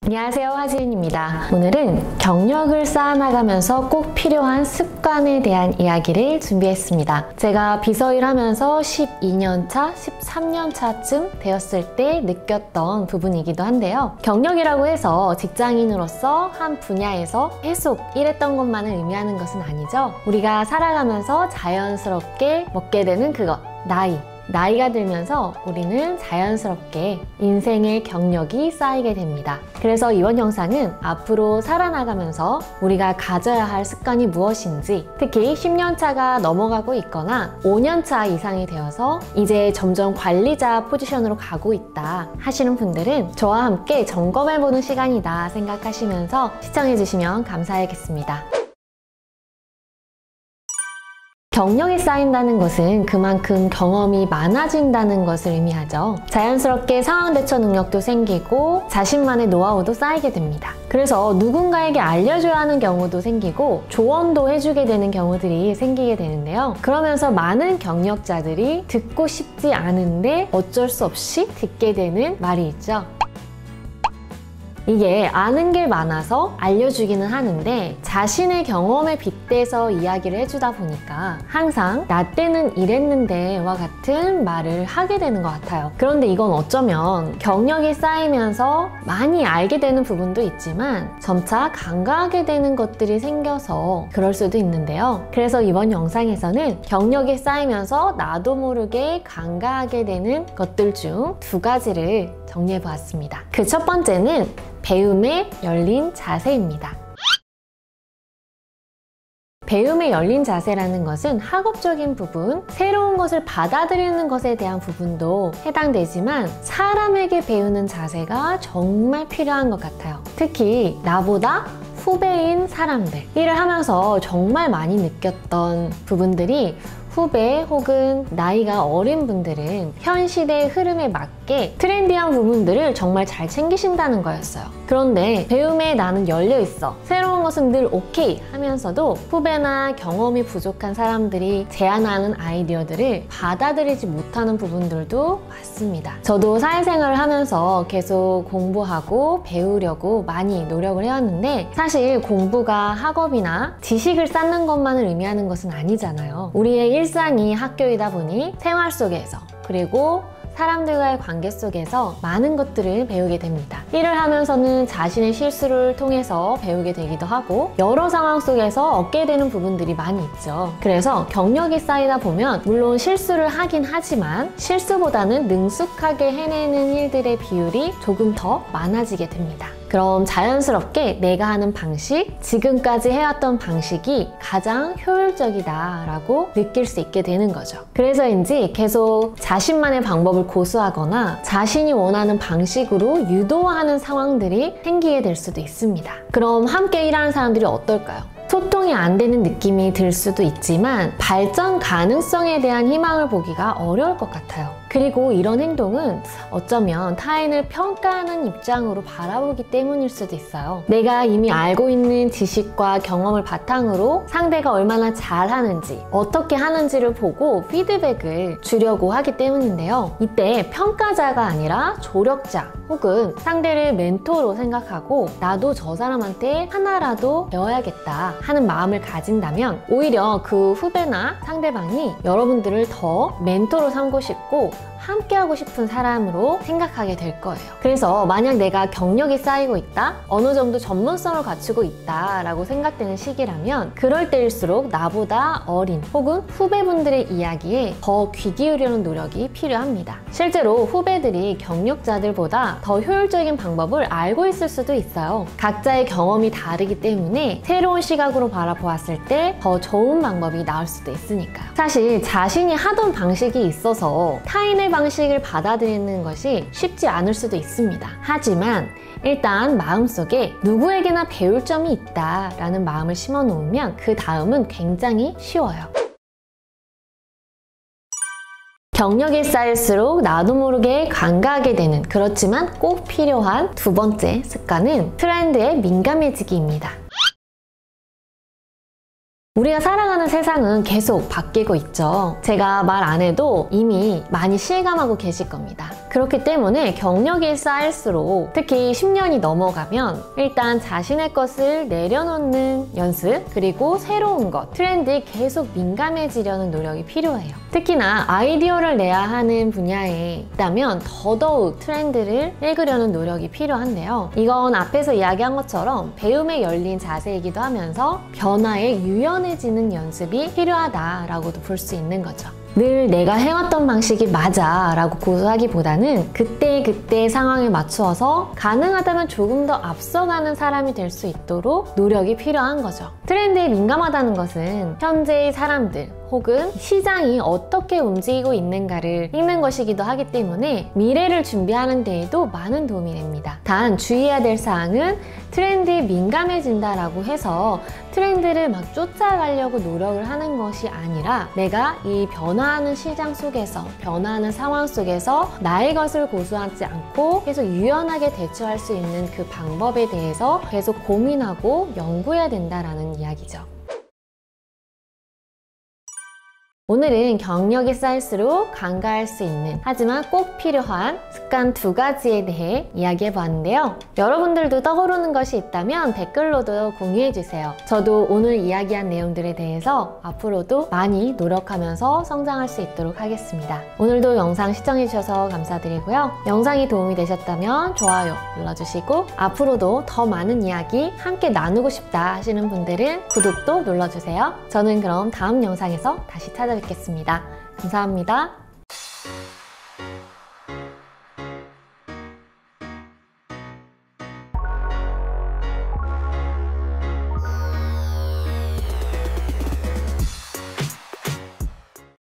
안녕하세요, 하지은입니다. 오늘은 경력을 쌓아나가면서 꼭 필요한 습관에 대한 이야기를 준비했습니다. 제가 비서일 하면서 12년차, 13년차쯤 되었을 때 느꼈던 부분이기도 한데요. 경력이라고 해서 직장인으로서 한 분야에서 계속 일했던 것만을 의미하는 것은 아니죠. 우리가 살아가면서 자연스럽게 먹게 되는 그것, 나이가 들면서 우리는 자연스럽게 인생의 경력이 쌓이게 됩니다. 그래서 이번 영상은 앞으로 살아나가면서 우리가 가져야 할 습관이 무엇인지, 특히 10년차가 넘어가고 있거나 5년차 이상이 되어서 이제 점점 관리자 포지션으로 가고 있다 하시는 분들은 저와 함께 점검해보는 시간이다 생각하시면서 시청해주시면 감사하겠습니다. 경력이 쌓인다는 것은 그만큼 경험이 많아진다는 것을 의미하죠. 자연스럽게 상황 대처 능력도 생기고 자신만의 노하우도 쌓이게 됩니다. 그래서 누군가에게 알려줘야 하는 경우도 생기고 조언도 해주게 되는 경우들이 생기게 되는데요. 그러면서 많은 경력자들이 듣고 싶지 않은데 어쩔 수 없이 듣게 되는 말이 있죠. 이게 아는 게 많아서 알려주기는 하는데 자신의 경험에 빗대서 이야기를 해주다 보니까 항상 나 때는 이랬는데 와 같은 말을 하게 되는 것 같아요. 그런데 이건 어쩌면 경력이 쌓이면서 많이 알게 되는 부분도 있지만 점차 간과하게 되는 것들이 생겨서 그럴 수도 있는데요. 그래서 이번 영상에서는 경력이 쌓이면서 나도 모르게 간과하게 되는 것들 중 두 가지를 정리해 보았습니다. 그 첫 번째는 배움에 열린 자세입니다. 배움에 열린 자세라는 것은 학업적인 부분, 새로운 것을 받아들이는 것에 대한 부분도 해당되지만 사람에게 배우는 자세가 정말 필요한 것 같아요. 특히 나보다 후배인 사람들, 일을 하면서 정말 많이 느꼈던 부분들이 후배 혹은 나이가 어린 분들은 현 시대의 흐름에 맞게 트렌디한 부분들을 정말 잘 챙기신다는 거였어요. 그런데 배움에 나는 열려 있어, 새로운 것은 늘 오케이 하면서도 후배나 경험이 부족한 사람들이 제안하는 아이디어들을 받아들이지 못하는 부분들도 많습니다. 저도 사회생활을 하면서 계속 공부하고 배우려고 많이 노력을 해왔는데 사실 공부가 학업이나 지식을 쌓는 것만을 의미하는 것은 아니잖아요. 우리의 일상이 학교이다 보니 생활 속에서, 그리고 사람들과의 관계 속에서 많은 것들을 배우게 됩니다. 일을 하면서는 자신의 실수를 통해서 배우게 되기도 하고 여러 상황 속에서 얻게 되는 부분들이 많이 있죠. 그래서 경력이 쌓이다 보면 물론 실수를 하긴 하지만 실수보다는 능숙하게 해내는 일들의 비율이 조금 더 많아지게 됩니다. 그럼 자연스럽게 내가 하는 방식, 지금까지 해왔던 방식이 가장 효율적이다라고 느낄 수 있게 되는 거죠. 그래서인지 계속 자신만의 방법을 고수하거나 자신이 원하는 방식으로 유도하는 상황들이 생기게 될 수도 있습니다. 그럼 함께 일하는 사람들이 어떨까요? 소통이 안 되는 느낌이 들 수도 있지만 발전 가능성에 대한 희망을 보기가 어려울 것 같아요. 그리고 이런 행동은 어쩌면 타인을 평가하는 입장으로 바라보기 때문일 수도 있어요. 내가 이미 알고 있는 지식과 경험을 바탕으로 상대가 얼마나 잘하는지, 어떻게 하는지를 보고 피드백을 주려고 하기 때문인데요. 이때 평가자가 아니라 조력자 혹은 상대를 멘토로 생각하고 나도 저 사람한테 하나라도 배워야겠다 하는 마음을 가진다면 오히려 그 후배나 상대방이 여러분들을 더 멘토로 삼고 싶고 함께하고 싶은 사람으로 생각하게 될 거예요. 그래서 만약 내가 경력이 쌓이고 있다, 어느 정도 전문성을 갖추고 있다 라고 생각되는 시기라면 그럴 때일수록 나보다 어린 혹은 후배분들의 이야기에 더 귀 기울이는 노력이 필요합니다. 실제로 후배들이 경력자들보다 더 효율적인 방법을 알고 있을 수도 있어요. 각자의 경험이 다르기 때문에 새로운 시각으로 바라보았을 때 더 좋은 방법이 나올 수도 있으니까요. 사실 자신이 하던 방식이 있어서 타인의 방식을 받아들이는 것이 쉽지 않을 수도 있습니다. 하지만 일단 마음속에 누구에게나 배울 점이 있다라는 마음을 심어 놓으면 그 다음은 굉장히 쉬워요. 경력이 쌓일수록 나도 모르게 간과하게 되는, 그렇지만 꼭 필요한 두 번째 습관은 트렌드에 민감해지기입니다. 우리가 살아가는 세상은 계속 바뀌고 있죠. 제가 말 안 해도 이미 많이 실감하고 계실 겁니다. 그렇기 때문에 경력이 쌓일수록, 특히 10년이 넘어가면 일단 자신의 것을 내려놓는 연습, 그리고 새로운 것, 트렌드에 계속 민감해지려는 노력이 필요해요. 특히나 아이디어를 내야 하는 분야에 있다면 더더욱 트렌드를 읽으려는 노력이 필요한데요. 이건 앞에서 이야기한 것처럼 배움에 열린 자세이기도 하면서 변화에 유연해지는 연습이 필요하다라고도 볼 수 있는 거죠. 늘 내가 해왔던 방식이 맞아 라고 고수하기보다는 그때그때 상황에 맞추어서 가능하다면 조금 더 앞서가는 사람이 될 수 있도록 노력이 필요한 거죠. 트렌드에 민감하다는 것은 현재의 사람들 혹은 시장이 어떻게 움직이고 있는가를 읽는 것이기도 하기 때문에 미래를 준비하는 데에도 많은 도움이 됩니다. 단 주의해야 될 사항은 트렌드에 민감해진다라고 해서 트렌드를 막 쫓아가려고 노력을 하는 것이 아니라 내가 이 변화하는 시장 속에서, 변화하는 상황 속에서 나의 것을 고수하지 않고 계속 유연하게 대처할 수 있는 그 방법에 대해서 계속 고민하고 연구해야 된다라는 이야기죠. 오늘은 경력이 쌓일수록 간과할 수 있는, 하지만 꼭 필요한 습관 2가지에 대해 이야기해봤는데요. 여러분들도 떠오르는 것이 있다면 댓글로도 공유해주세요. 저도 오늘 이야기한 내용들에 대해서 앞으로도 많이 노력하면서 성장할 수 있도록 하겠습니다. 오늘도 영상 시청해주셔서 감사드리고요. 영상이 도움이 되셨다면 좋아요 눌러주시고, 앞으로도 더 많은 이야기 함께 나누고 싶다 하시는 분들은 구독도 눌러주세요. 저는 그럼 다음 영상에서 다시 찾아뵙겠습니다. 감사합니다.